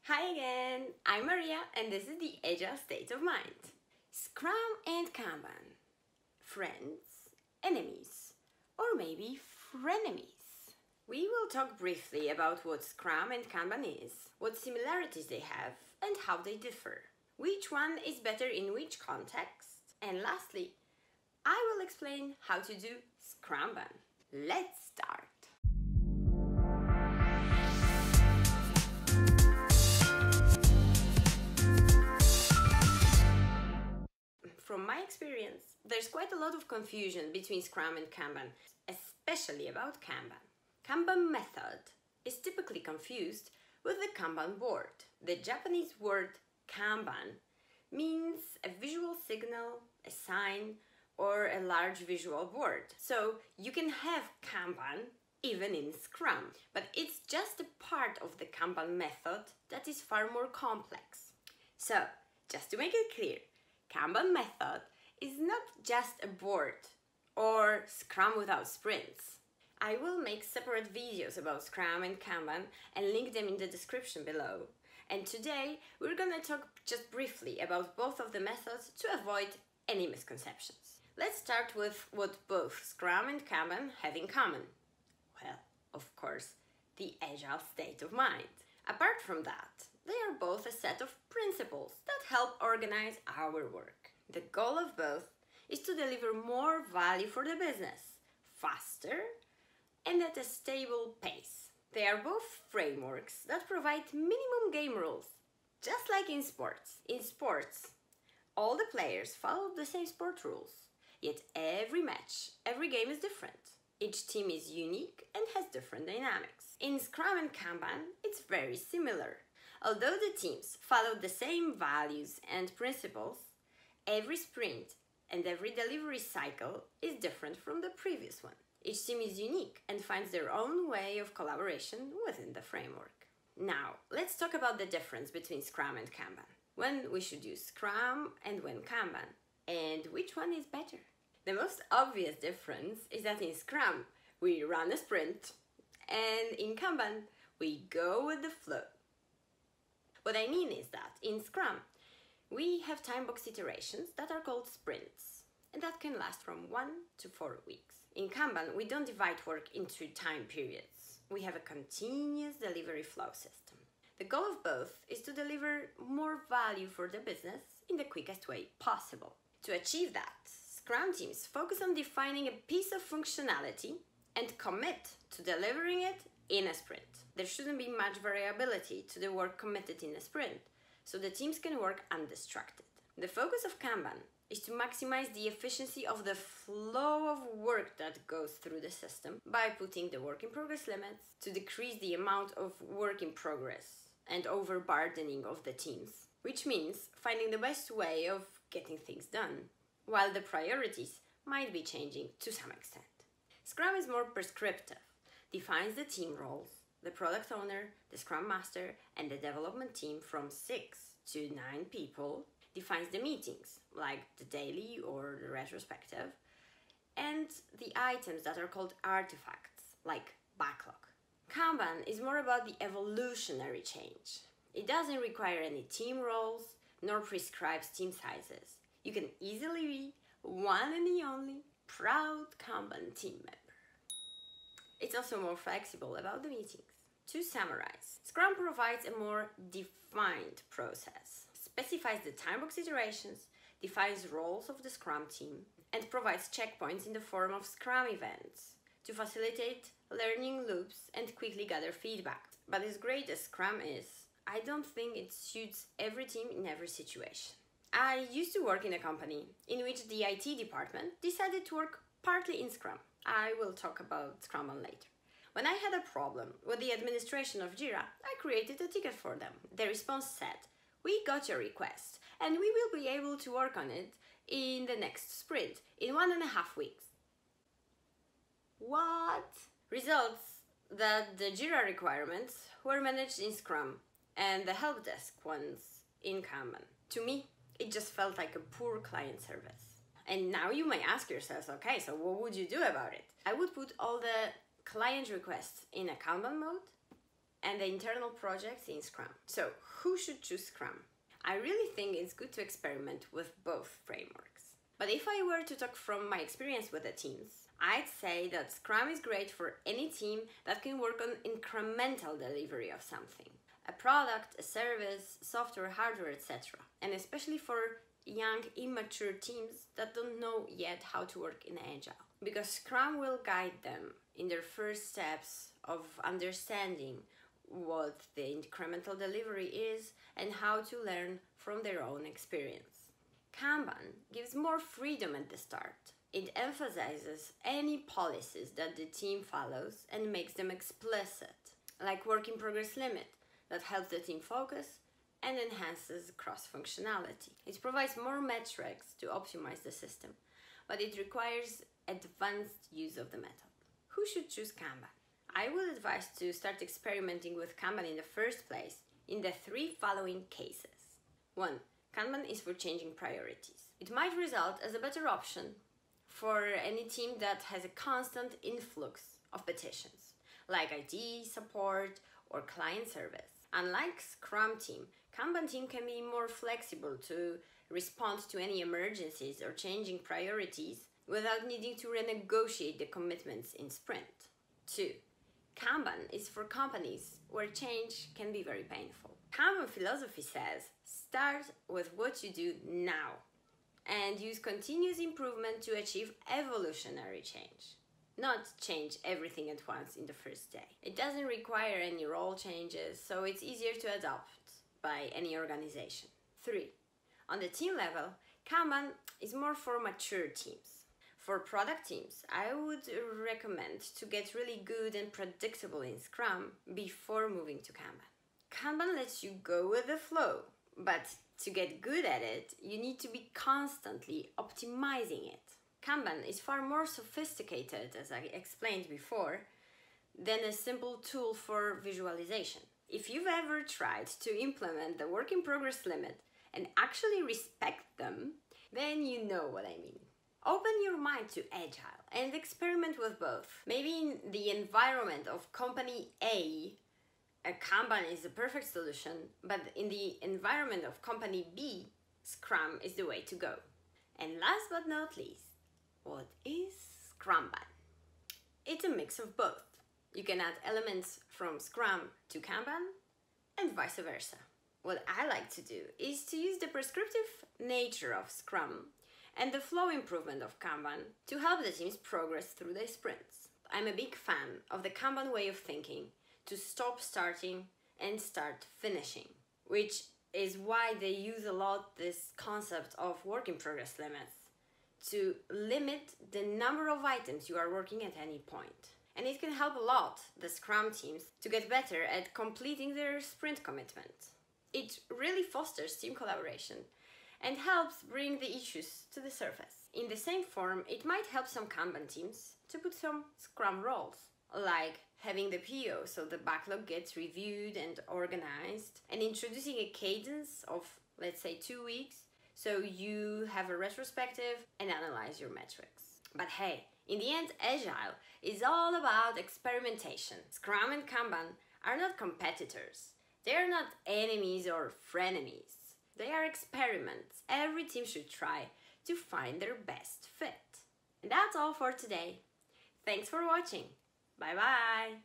Hi again, I'm Maria and this is the Agile State of Mind. Scrum and Kanban. Friends, enemies, or maybe frenemies. We will talk briefly about what Scrum and Kanban is, what similarities they have, and how they differ. Which one is better in which context? And lastly, I will explain how to do Scrumban. Let's start. From my experience, there's quite a lot of confusion between Scrum and Kanban, especially about Kanban. Kanban method is typically confused with the Kanban board. The Japanese word Kanban means a visual signal, a sign, or a large visual board. So you can have Kanban even in Scrum, but it's just a part of the Kanban method that is far more complex. So, just to make it clear, Kanban method is not just a board or Scrum without sprints. I will make separate videos about Scrum and Kanban and link them in the description below. And today we're gonna talk just briefly about both of the methods to avoid any misconceptions. Let's start with what both Scrum and Kanban have in common. Well, of course, the Agile state of mind. Apart from that, they are both a set of principles that help organize our work. The goal of both is to deliver more value for the business, faster and at a stable pace. They are both frameworks that provide minimum game rules, just like in sports. In sports, all the players follow the same sport rules, yet every match, every game is different. Each team is unique and has different dynamics. In Scrum and Kanban, it's very similar. Although the teams follow the same values and principles, every sprint and every delivery cycle is different from the previous one. Each team is unique and finds their own way of collaboration within the framework. Now, let's talk about the difference between Scrum and Kanban. When we should use Scrum and when Kanban, and which one is better? The most obvious difference is that in Scrum, we run a sprint, and in Kanban, we go with the flow. What I mean is that in Scrum, we have time-boxed iterations that are called sprints, and that can last from 1 to 4 weeks. In Kanban, we don't divide work into time periods. We have a continuous delivery flow system. The goal of both is to deliver more value for the business in the quickest way possible. To achieve that, Scrum teams focus on defining a piece of functionality and commit to delivering it in a sprint. There shouldn't be much variability to the work committed in a sprint, so the teams can work undistracted. The focus of Kanban is to maximize the efficiency of the flow of work that goes through the system by putting the work in progress limits to decrease the amount of work in progress and overburdening of the teams, which means finding the best way of getting things done, while the priorities might be changing to some extent. Scrum is more prescriptive, defines the team roles, the product owner, the Scrum Master, and the development team from 6 to 9 people, defines the meetings, like the daily or the retrospective, and the items that are called artifacts, like Backlog. Kanban is more about the evolutionary change. It doesn't require any team roles, nor prescribes team sizes. You can easily be one and the only proud Kanban team member. It's also more flexible about the meetings. To summarize, Scrum provides a more defined process, specifies the time-box iterations, defines roles of the Scrum team, and provides checkpoints in the form of Scrum events to facilitate learning loops and quickly gather feedback. But as great as Scrum is, I don't think it suits every team in every situation. I used to work in a company in which the IT department decided to work partly in Scrum. I will talk about Scrumban later. When I had a problem with the administration of Jira, I created a ticket for them. The response said, "We got your request and we will be able to work on it in the next sprint in 1.5 weeks. What? Results that the Jira requirements were managed in Scrum and the help desk ones in Kanban. To me, it just felt like a poor client service. And now you may ask yourselves, okay, so what would you do about it? I would put all the client requests in a Kanban mode and the internal projects in Scrum. So, who should choose Scrum? I really think it's good to experiment with both frameworks. But if I were to talk from my experience with the teams, I'd say that Scrum is great for any team that can work on incremental delivery of something. A product, a service, software, hardware, etc. And especially for young, immature teams that don't know yet how to work in Agile. Because Scrum will guide them in their first steps of understanding what the incremental delivery is and how to learn from their own experience. Kanban gives more freedom at the start. It emphasizes any policies that the team follows and makes them explicit, like work in progress limit that helps the team focus and enhances cross-functionality. It provides more metrics to optimize the system, but it requires advanced use of the method. Who should choose Kanban? I would advise to start experimenting with Kanban in the first place in the 3 following cases. 1. Kanban is for changing priorities. It might result as a better option for any team that has a constant influx of petitions, like IT support or client service. Unlike Scrum team, Kanban team can be more flexible to respond to any emergencies or changing priorities without needing to renegotiate the commitments in sprint. 2. Kanban is for companies where change can be very painful. Kanban philosophy says, start with what you do now and use continuous improvement to achieve evolutionary change. Not change everything at once in the first day. It doesn't require any role changes, so it's easier to adopt by any organization. 3. On the team level, Kanban is more for mature teams. For product teams, I would recommend to get really good and predictable in Scrum before moving to Kanban. Kanban lets you go with the flow, but to get good at it, you need to be constantly optimizing it. Kanban is far more sophisticated, as I explained before, than a simple tool for visualization. If you've ever tried to implement the work in progress limit and actually respect them, then you know what I mean. Open your mind to Agile and experiment with both. Maybe in the environment of company A, a Kanban is the perfect solution, but in the environment of company B, Scrum is the way to go. And last but not least, what is Scrumban? It's a mix of both. You can add elements from Scrum to Kanban and vice versa. What I like to do is to use the prescriptive nature of Scrum and the flow improvement of Kanban to help the teams progress through their sprints. I'm a big fan of the Kanban way of thinking, to stop starting and start finishing, which is why they use a lot this concept of work in progress limits to limit the number of items you are working at any point. And it can help a lot the Scrum teams to get better at completing their sprint commitment. It really fosters team collaboration and helps bring the issues to the surface. In the same form, it might help some Kanban teams to put some Scrum roles, like having the PO so the backlog gets reviewed and organized, and introducing a cadence of, let's say, 2 weeks, so you have a retrospective and analyze your metrics. But hey, in the end, Agile is all about experimentation. Scrum and Kanban are not competitors. They are not enemies or frenemies. They are experiments every team should try to find their best fit. And that's all for today. Thanks for watching. Bye bye.